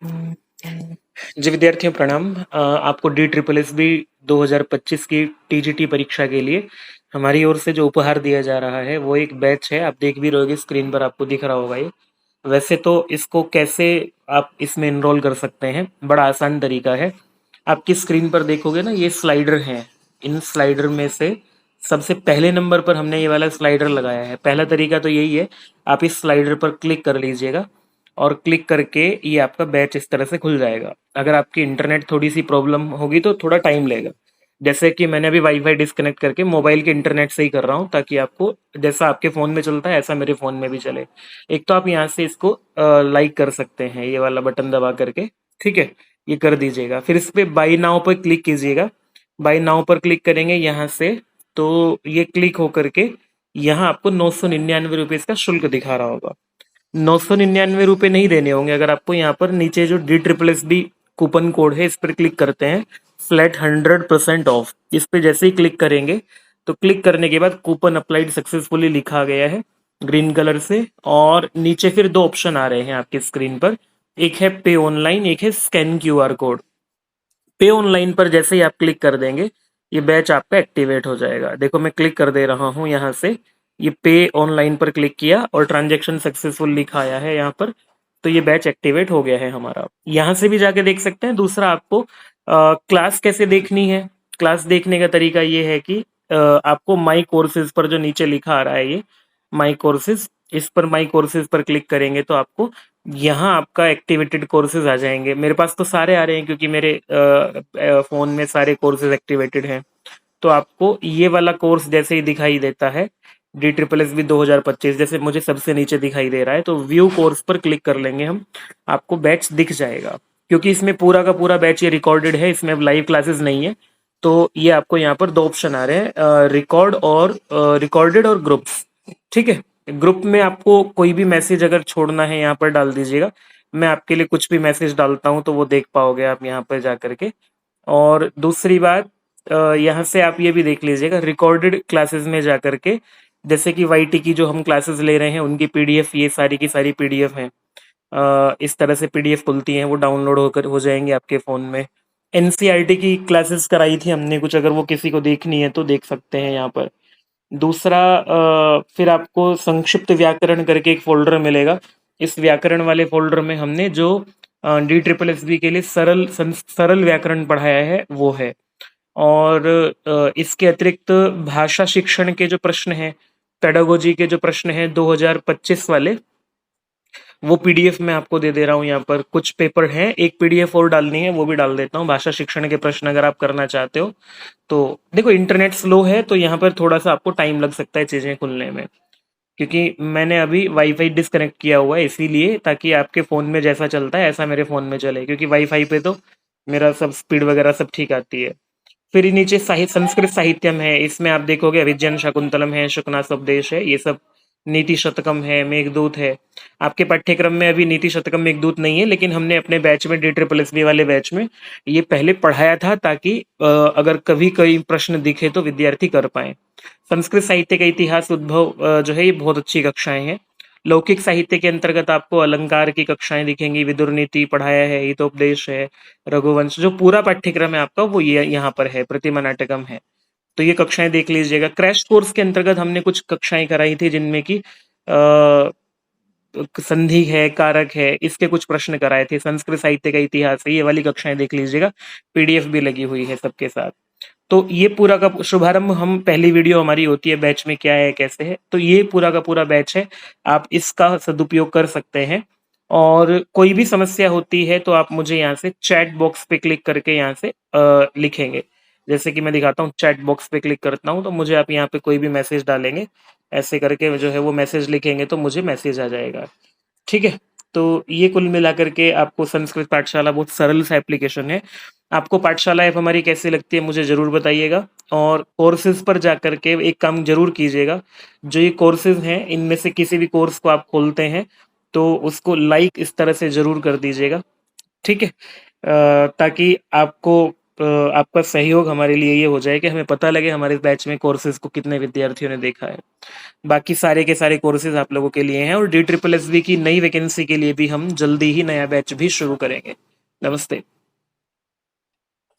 जी विद्यार्थियों प्रणाम। आपको डी ट्रिपल एस बी 2025 की टीजीटी परीक्षा के लिए हमारी ओर से जो उपहार दिया जा रहा है वो एक बैच है। आप देख भी रहोगे, स्क्रीन पर आपको दिख रहा होगा ये। वैसे तो इसको कैसे आप इसमें एनरोल कर सकते हैं, बड़ा आसान तरीका है। आपकी स्क्रीन पर देखोगे ना, ये स्लाइडर हैं। इन स्लाइडर में से सबसे पहले नंबर पर हमने ये वाला स्लाइडर लगाया है। पहला तरीका तो यही है, आप इस स्लाइडर पर क्लिक कर लीजिएगा और क्लिक करके ये आपका बैच इस तरह से खुल जाएगा। अगर आपकी इंटरनेट थोड़ी सी प्रॉब्लम होगी तो थोड़ा टाइम लेगा। जैसे कि मैंने अभी वाईफाई डिस्कनेक्ट करके मोबाइल के इंटरनेट से ही कर रहा हूँ, ताकि आपको जैसा आपके फ़ोन में चलता है ऐसा मेरे फ़ोन में भी चले। एक तो आप यहाँ से इसको लाइक कर सकते हैं, ये वाला बटन दबा करके। ठीक है, ये कर दीजिएगा। फिर इस पे बाई नाउ पर क्लिक कीजिएगा। बाई नाउ पर क्लिक करेंगे यहाँ से, तो ये क्लिक होकर के यहाँ आपको 999 रुपये का शुल्क दिखा रहा होगा। 999 रुपये नहीं देने होंगे अगर आपको। यहाँ पर नीचे जो D triple S B coupon code है, इस पर क्लिक करते हैं, फ्लैट 100% ऑफ। इस पे जैसे ही क्लिक करेंगे तो क्लिक करने के बाद कूपन अप्लाइड सक्सेसफुली लिखा गया है ग्रीन कलर से। और नीचे फिर दो ऑप्शन आ रहे हैं आपकी स्क्रीन पर, एक है पे ऑनलाइन, एक है स्कैन क्यूआर कोड। पे ऑनलाइन पर जैसे ही आप क्लिक कर देंगे ये बैच आपका एक्टिवेट हो जाएगा। देखो मैं क्लिक कर दे रहा हूँ यहाँ से, ये पे ऑनलाइन पर क्लिक किया और ट्रांजैक्शन सक्सेसफुल लिखा आया है यहाँ पर। तो ये बैच एक्टिवेट हो गया है हमारा। यहाँ से भी जाके देख सकते हैं। दूसरा, आपको क्लास कैसे देखनी है। क्लास देखने का तरीका ये है कि आपको माई कोर्सेज पर जो नीचे लिखा आ रहा है ये माई कोर्सेज, इस पर माई कोर्सेज पर क्लिक करेंगे तो आपको यहाँ आपका एक्टिवेटेड कोर्सेज आ जाएंगे। मेरे पास तो सारे आ रहे हैं क्योंकि मेरे फोन में सारे कोर्सेज एक्टिवेटेड हैं। तो आपको ये वाला कोर्स जैसे ही दिखाई देता है, डी ट्रिपल एस बी 2025, जैसे मुझे सबसे नीचे दिखाई दे रहा है, तो व्यू कोर्स पर क्लिक कर लेंगे हम, आपको बैच दिख जाएगा। क्योंकि इसमें पूरा का पूरा बैच ये रिकॉर्डेड है, इसमें लाइव क्लासेस नहीं है। तो ये आपको यहाँ पर दो ऑप्शन आ रहे हैं, रिकॉर्ड और रिकॉर्डेड और ग्रुप्स। ठीक है, ग्रुप में आपको कोई भी मैसेज अगर छोड़ना है यहाँ पर डाल दीजिएगा। मैं आपके लिए कुछ भी मैसेज डालता हूँ तो वो देख पाओगे आप यहाँ पर जा करके। और दूसरी बात, यहाँ से आप ये भी देख लीजिएगा रिकॉर्डेड क्लासेस में जा करके, जैसे कि वाईटी की जो हम क्लासेस ले रहे हैं उनकी पीडीएफ, ये सारी की सारी पीडीएफ हैं। इस तरह से पीडीएफ खुलती हैं, वो डाउनलोड होकर हो जाएंगी आपके फ़ोन में। एनसीईआरटी की क्लासेस कराई थी हमने कुछ, अगर वो किसी को देखनी है तो देख सकते हैं यहाँ पर। दूसरा, फिर आपको संक्षिप्त व्याकरण करके एक फ़ोल्डर मिलेगा। इस व्याकरण वाले फ़ोल्डर में हमने जो डी ट्रिपल एस बी के लिए सरल व्याकरण पढ़ाया है वो है। और इसके अतिरिक्त भाषा शिक्षण के जो प्रश्न हैं, पेडागोजी के जो प्रश्न हैं 2025 वाले, वो पीडीएफ मैं आपको दे दे रहा हूँ यहाँ पर। कुछ पेपर हैं, एक पीडीएफ और डालनी है, वो भी डाल देता हूँ। भाषा शिक्षण के प्रश्न अगर आप करना चाहते हो तो देखो, इंटरनेट स्लो है तो यहाँ पर थोड़ा सा आपको टाइम लग सकता है चीजें खुलने में, क्योंकि मैंने अभी वाईफाई डिस्कनेक्ट किया हुआ है, इसीलिए, ताकि आपके फ़ोन में जैसा चलता है ऐसा मेरे फ़ोन में चले, क्योंकि वाईफाई पे तो मेरा सब स्पीड वगैरह सब ठीक आती है। फिर नीचे संस्कृत साहित्यम है, इसमें आप देखोगे अभिज्ञान शाकुंतलम है, शुकना स्वदेश है, ये सब। नीति शतकम है, मेघदूत है। आपके पाठ्यक्रम में अभी नीति शतकम मेघदूत नहीं है, लेकिन हमने अपने बैच में डी ट्रिपल एस बी वाले बैच में ये पहले पढ़ाया था, ताकि अगर कभी कोई प्रश्न दिखे तो विद्यार्थी कर पाए। संस्कृत साहित्य का इतिहास उद्भव जो है, ये बहुत अच्छी कक्षाएं हैं। लौकिक साहित्य के अंतर्गत आपको अलंकार की कक्षाएं दिखेंगी, विदुर नीति पढ़ाया है, हितोपदेश है, रघुवंश, जो पूरा पाठ्यक्रम है आपका वो ये यहाँ पर है, प्रतिमा नाटकम है। तो ये कक्षाएं देख लीजिएगा। क्रैश कोर्स के अंतर्गत हमने कुछ कक्षाएं कराई थी जिनमें कि संधि है, कारक है, इसके कुछ प्रश्न कराए थे। संस्कृत साहित्य का इतिहास है, ये वाली कक्षाएं देख लीजिएगा, पीडीएफ भी लगी हुई है सबके साथ। तो ये पूरा का शुभारंभ, हम पहली वीडियो हमारी होती है बैच में क्या है कैसे है, तो ये पूरा का पूरा बैच है, आप इसका सदुपयोग कर सकते हैं। और कोई भी समस्या होती है तो आप मुझे यहाँ से चैट बॉक्स पे क्लिक करके यहाँ से लिखेंगे। जैसे कि मैं दिखाता हूँ, चैट बॉक्स पे क्लिक करता हूँ तो मुझे आप यहाँ पे कोई भी मैसेज डालेंगे, ऐसे करके जो है वो मैसेज लिखेंगे तो मुझे मैसेज आ जाएगा। ठीक है, तो ये कुल मिलाकर के आपको संस्कृत पाठशाला बहुत सरल सा एप्लीकेशन है। आपको पाठशाला ऐप हमारी कैसी लगती है मुझे ज़रूर बताइएगा। और कोर्सेज पर जाकर के एक काम ज़रूर कीजिएगा, जो ये कोर्सेज हैं इनमें से किसी भी कोर्स को आप खोलते हैं तो उसको लाइक इस तरह से ज़रूर कर दीजिएगा। ठीक है, ताकि आपको आपका सहयोग हमारे लिए ये हो जाए कि हमें पता लगे हमारे बैच में कोर्सेज को कितने विद्यार्थियों ने देखा है। बाकी सारे के सारे कोर्सेज आप लोगों के लिए हैं और डी ट्रिपल एस बी की नई वैकेंसी के लिए भी हम जल्दी ही नया बैच भी शुरू करेंगे। नमस्ते।